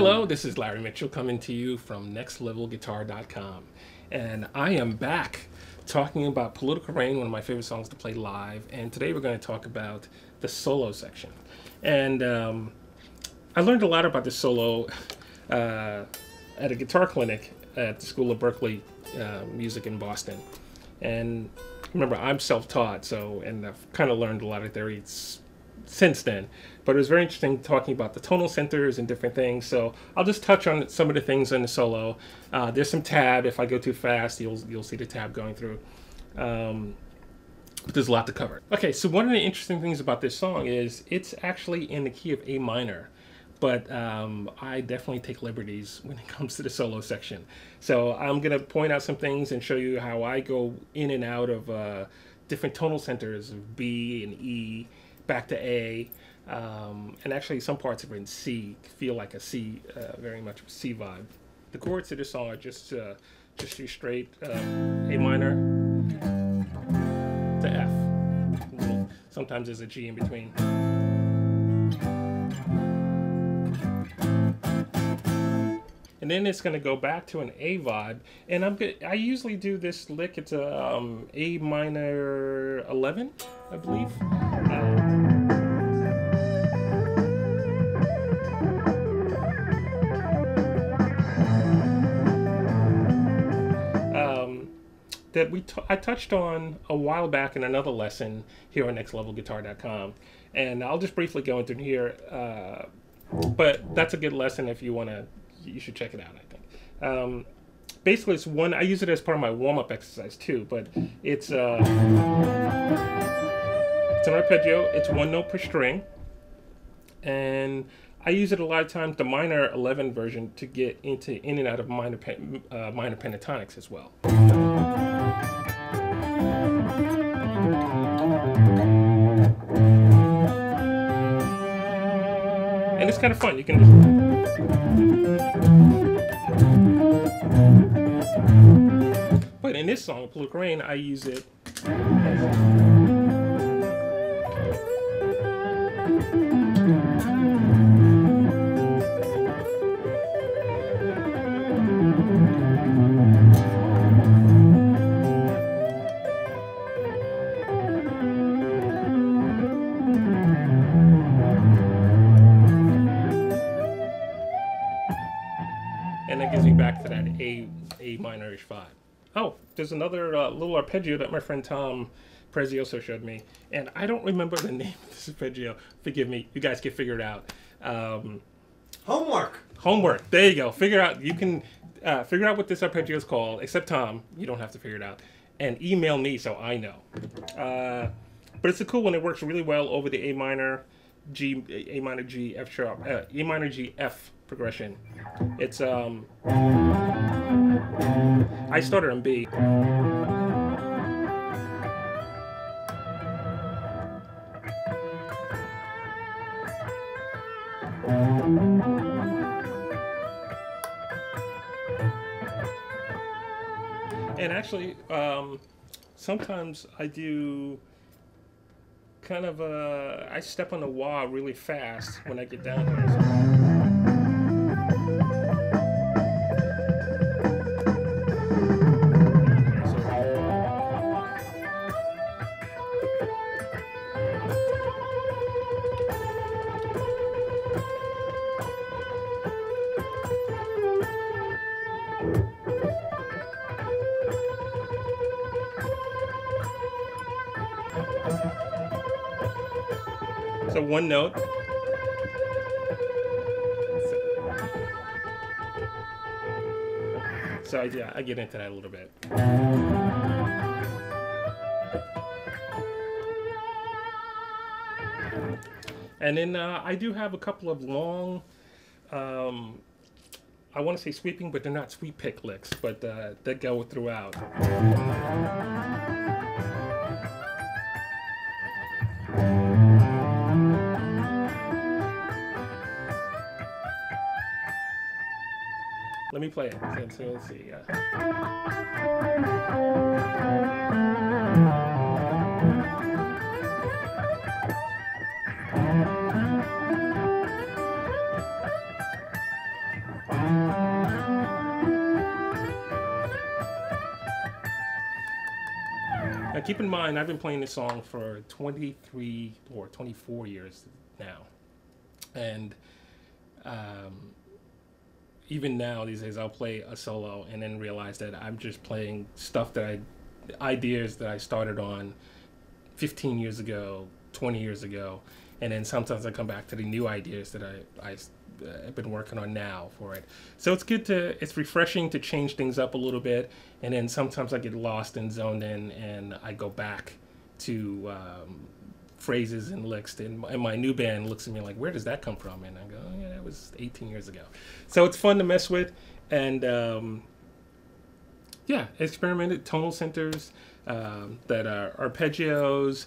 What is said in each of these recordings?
Hello, this is Larry Mitchell coming to you from nextlevelguitar.com, and I am back talking about Political Rain, one of my favorite songs to play live, and today we're going to talk about the solo section. And I learned a lot about the solo at a guitar clinic at the School of Berkeley Music in Boston. And remember, I'm self-taught, and I've kind of learned a lot of theories since then, but it was very interesting talking about the tonal centers and different things. So I'll just touch on some of the things in the solo. There's some tab. If I go too fast, you'll see the tab going through. But there's a lot to cover. Okay, so one of the interesting things about this song is it's actually in the key of A minor, but I definitely take liberties when it comes to the solo section. So I'm gonna point out some things and show you how I go in and out of different tonal centers of B and E, back to A, and actually some parts are in C, feel like a C, very much a C vibe. The chords to this song are just your straight A minor to F. Sometimes there's a G in between. And then it's going to go back to an A vibe, and I usually do this lick. It's a A minor 11, I believe. That I touched on a while back in another lesson here on nextlevelguitar.com, and I'll just briefly go into here. But that's a good lesson if you want to. You should check it out, I think. Basically, it's one. I use it as part of my warm-up exercise too, but it's an arpeggio. It's one note per string, and I use it a lot of times, the minor 11 version, to get in and out of minor pentatonics as well. And it's kind of fun. You can just... But in this song, Political Rain, I use it and that gives me back to that A minor-ish vibe. Oh, there's another little arpeggio that my friend Tom Prezioso showed me, and I don't remember the name of this arpeggio. Forgive me. You guys can figure it out. Homework. There you go. Figure out. You can figure out what this arpeggio is called. Except Tom, you don't have to figure it out. And email me so I know. But it's a cool one. It works really well over the A minor, G, A minor, G, F sharp, A minor, G, F progression. It's I started on B. And actually, sometimes I do kind of I step on the wah really fast when I get down here. So one note. So yeah, I get into that a little bit. And then I do have a couple of long, I want to say sweeping, but they're not sweep pick licks, but that go throughout. Let me play it. So let's see. Now keep in mind, I've been playing this song for 23 or 24 years now. And even now, these days, I'll play a solo and then realize that I'm just playing stuff ideas that I started on 15 years ago, 20 years ago. And then sometimes I come back to the new ideas that I've been working on now for it. So it's refreshing to change things up a little bit. And then sometimes I get lost and zoned in and I go back to phrases and licks. And my new band looks at me like, where does that come from? And I go, oh, yeah, that was 18 years ago. So it's fun to mess with. And yeah, experimented tonal centers that are arpeggios,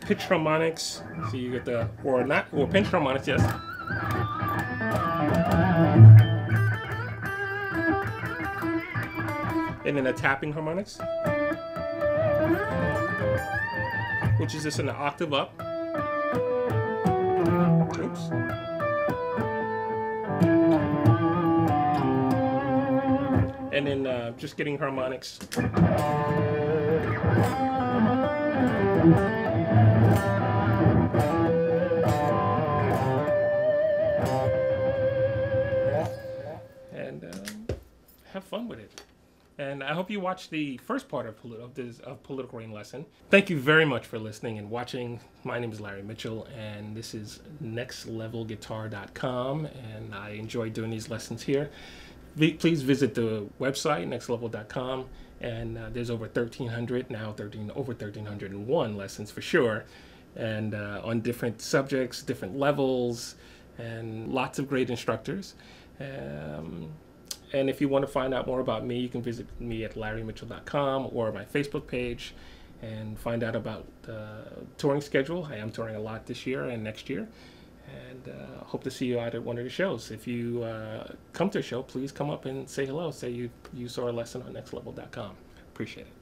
pitch harmonics. So you get or pinch harmonics, yes. And then a tapping harmonics, which is just an octave up. Oops. And then just getting harmonics. And have fun with it. And I hope you watch the first part of Political Rain lesson. Thank you very much for listening and watching. My name is Larry Mitchell, and this is nextlevelguitar.com, and I enjoy doing these lessons here. Please visit the website, nextlevel.com, and there's over 1,300, now over 1,301 lessons for sure, and on different subjects, different levels, and lots of great instructors. And if you want to find out more about me, you can visit me at larrymitchell.com or my Facebook page and find out about the touring schedule. I am touring a lot this year and next year. And hope to see you out at one of the shows. If you come to a show, please come up and say hello. Say you saw a lesson on nextlevel.com. Appreciate it.